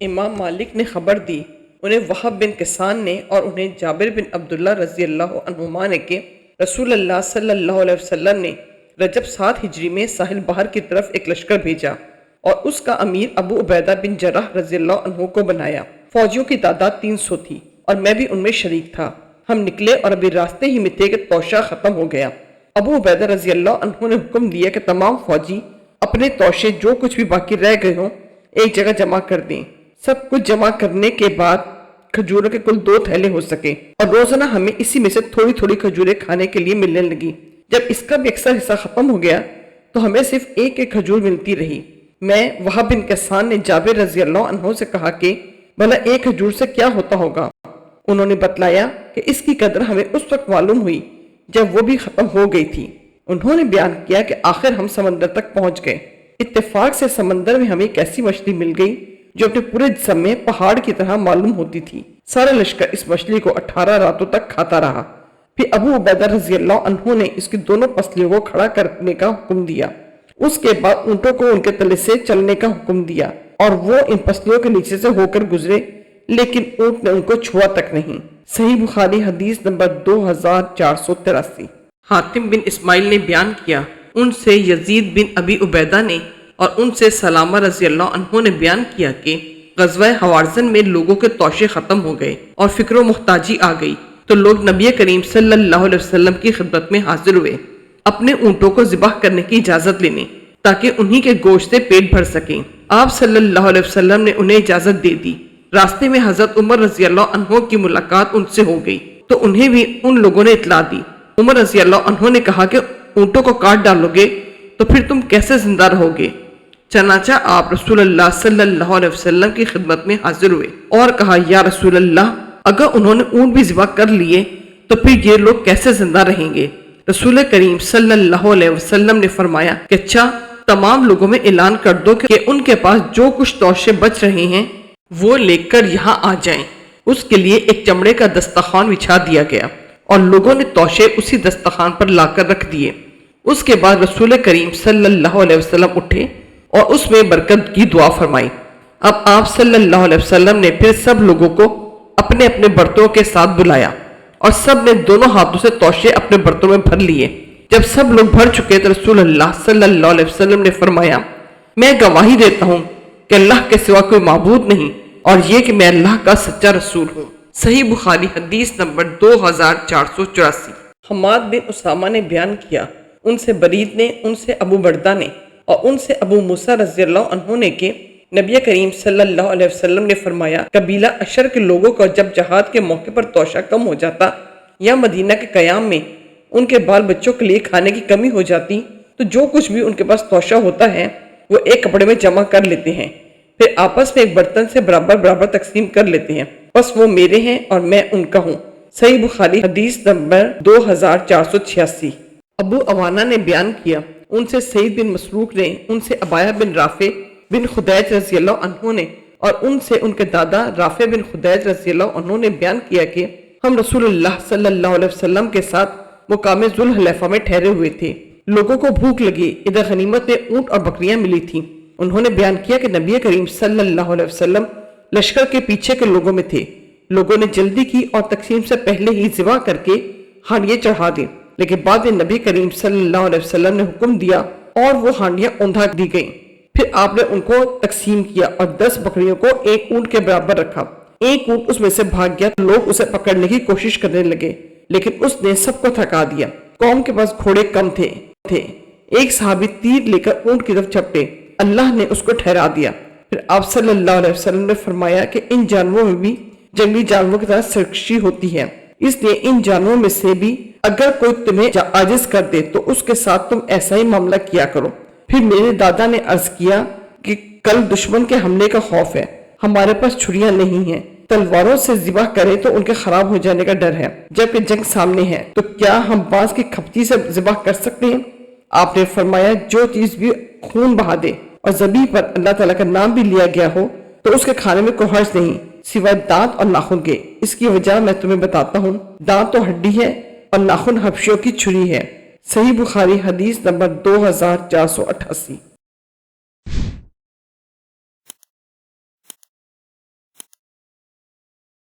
امام مالک نے خبر دی، انہیں وہب بن کسان نے اور انہیں جابر بن عبداللہ رضی اللہ عنہما نے کہ رسول اللہ صلی اللہ علیہ وسلم نے رجب 7 ہجری میں ساحل بحر کی طرف ایک لشکر بھیجا اور اس کا امیر ابو عبیدہ بن جراح رضی اللہ عنہ کو بنایا۔ فوجیوں کی تعداد 300 تھی اور میں بھی ان میں شریک تھا۔ ہم نکلے اور ابھی راستے ہی میں تھے کہ توشہ ختم ہو گیا۔ ابو عبیدہ رضی اللہ عنہ نے حکم دیا کہ تمام فوجی اپنے توشے جو کچھ بھی باقی رہ گئے ہوں ایک جگہ جمع کر دیں۔ سب کچھ جمع کرنے کے بعد کھجوروں کے کل 2 تھیلے ہو سکے اور روزانہ ہمیں اسی میں سے تھوڑی تھوڑی کھجوریں کھانے کے لیے ملنے لگی۔ جب اس کا بھی اکثر حصہ ختم ہو گیا تو ہمیں صرف ایک کھجور ملتی رہی۔ میں وہب بن کسان نے جابر رضی اللہ عنہ سے کہا کہ بھلا ایک کھجور سے کیا ہوتا ہوگا؟ انہوں نے بتلایا کہ اس کی قدر ہمیں اس وقت معلوم ہوئی جب وہ بھی ختم ہو گئی تھی۔ انہوں نے بیان کیا کہ آخر ہم سمندر تک پہنچ گئے۔ اتفاق سے سمندر میں ہمیں ایک ایسی مچھلی مل گئی جو اپنے پورے جسم میں پہاڑ کی طرح معلوم ہوتی تھی۔ سارا لشکر اس مچھلی کو 18 راتوں تک کھاتا رہا۔ پھر ابو عبیدہ رضی اللہ عنہ نے اس کی دونوں پسلیوں کو کھڑا کرنے کا حکم دیا۔ اس کے بعد اونٹوں کو ان کے تلے سے چلنے کا حکم دیا اور وہ ان پسلیوں کے نیچے سے ہو کر گزرے، لیکن اونٹ نے ان کو چھوا تک نہیں۔ صحیح بخاری حدیث نمبر 2483۔ حاتم بن اسماعیل نے بیان کیا، ان سے یزید بن ابی عبیدہ نے اور ان سے سلامہ رضی اللہ عنہ نے بیان کیا کہ غزوہ حوازن میں لوگوں کے توشے ختم ہو گئے اور فکر و محتاجی آ گئی تو لوگ نبی کریم صلی اللہ علیہ وسلم کی خدمت میں حاضر ہوئے اپنے اونٹوں کو ذبح کرنے کی اجازت لینے تاکہ انہی کے گوشت سے پیٹ بھر سکیں۔ آپ صلی اللہ علیہ وسلم نے انہیں اجازت دے دی۔ راستے میں حضرت عمر رضی اللہ عنہ کی ملاقات ان سے ہو گئی تو انہیں بھی ان لوگوں نے اطلاع دی۔ عمر رضی اللہ عنہ نے کہا کہ اونٹوں کو کاٹ ڈالو گے تو پھر تم کیسے زندہ رہو گے؟ چنانچہ آپ رسول اللہ صلی اللہ علیہ وسلم کی خدمت میں حاضر ہوئے اور کہا، یا رسول اللہ، اگر انہوں نے اونٹ بھی ذبح کر لیے تو پھر یہ لوگ کیسے زندہ رہیں گے؟ رسول کریم صلی اللہ علیہ وسلم نے فرمایا کہ اچھا، تمام لوگوں میں اعلان کر دو کہ ان کے پاس جو کچھ توشے بچ رہے ہیں وہ لے کر یہاں آ جائیں۔ اس کے لیے ایک چمڑے کا دسترخوان بچھا دیا گیا اور لوگوں نے توشے اسی دسترخوان پر لا کر رکھ دیے۔ اس کے بعد رسول کریم صلی اللہ علیہ وسلم اٹھے اور اس میں برکت کی دعا فرمائی۔ اب آپ صلی اللہ علیہ وسلم نے پھر سب لوگوں کو اپنے اپنے برتنوں کے ساتھ بلایا اور سب نے دونوں ہاتھوں سے توشے اپنے برتنوں میں بھر لیے۔ جب سب لوگ بھر چکے تو رسول اللہ صلی اللہ علیہ وسلم نے فرمایا، میں گواہی دیتا ہوں کہ اللہ کے سوا کوئی معبود نہیں اور یہ کہ میں اللہ کا سچا رسول ہوں۔ صحیح بخاری حدیث نمبر 2484۔ حماد بن اسامہ نے بیان کیا، ان سے برید نے، ان سے ابو بردہ نے اور ان سے ابو موسیٰ رضی اللہ عنہ نے کہ نبی کریم صلی اللہ علیہ وسلم نے فرمایا، قبیلہ اشر کے لوگوں کو جب جہاد کے موقع پر توشہ کم ہو جاتا یا مدینہ کے قیام میں ان کے بال بچوں کے لیے کھانے کی کمی ہو جاتی تو جو کچھ بھی ان کے پاس توشہ ہوتا ہے وہ ایک کپڑے میں جمع کر لیتے ہیں، پھر آپس میں ایک برتن سے برابر برابر تقسیم کر لیتے ہیں، بس وہ میرے ہیں اور میں ان کا ہوں۔ صحیح بخاری حدیث نمبر 2486۔ ابو عوانہ نے بیان کیا، ان سے سعید بن مسروق نے، ان سے عبایہ بن رافع بن خدیج رضی اللہ عنہ نے اور ان سے ان کے دادا رافع بن خدیج رضی اللہ عنہ نے بیان کیا کہ ہم رسول اللہ صلی اللہ علیہ وسلم کے ساتھ مقام ذوالحلیفہ میں ٹھہرے ہوئے تھے۔ لوگوں کو بھوک لگی، ادھر غنیمت میں اونٹ اور بکریاں ملی تھیں۔ انہوں نے بیان کیا کہ نبی کریم صلی اللہ علیہ وسلم لشکر کے پیچھے کے لوگوں میں تھے۔ لوگوں نے جلدی کی اور تقسیم سے پہلے ہی ذبح کر کے ہانڈیاں چڑھا دی، لیکن بعد میں نبی کریم صلی اللہ علیہ وسلم نے حکم دیا اور وہ ہانڈیاں اوندھا دی گئیں۔ پھر آپ نے ان کو تقسیم کیا اور 10 بکریوں کو ایک اونٹ کے برابر رکھا۔ ایک اونٹ اس میں سے بھاگ گیا تو لوگ اسے پکڑنے کی کوشش کرنے لگے، لیکن اس نے سب کو تھکا دیا۔ قوم کے پاس گھوڑے کم تھے۔ ایک صحابی تیر لے کر اونٹ کی طرف جھپٹے، اللہ نے اس کو ٹھہرا دیا۔ پھر آپ صلی اللہ علیہ وسلم نے فرمایا کہ ان جانوروں میں بھی جنگلی جانوروں کی طرح سرکشی ہوتی ہے، اس لیے ان جانوروں میں سے بھی اگر کوئی تمہیں عاجز کر دے تو اس کے ساتھ تم ایسا ہی معاملہ کیا کرو۔ پھر میرے دادا نے عرض کیا کہ کل دشمن کے حملے کا خوف ہے، ہمارے پاس چھریاں نہیں ہیں، تلواروں سے ذبح کریں تو ان کے خراب ہو جانے کا ڈر ہے، جبکہ جنگ سامنے ہے تو کیا ہم بانس کی کھپتی سے ذبح کر سکتے ہیں؟ آپ نے فرمایا، جو چیز بھی خون بہا دے اور ذبیح پر اللہ تعالیٰ کا نام بھی لیا گیا ہو تو اس کے کھانے میں کوئی حرج نہیں سوائے دانت اور ناخن کے۔ اس کی وجہ میں تمہیں بتاتا ہوں، دانت تو ہڈی ہے اور ناخن حبشیوں کی چھری ہے۔ صحیح بخاری حدیث نمبر 2488۔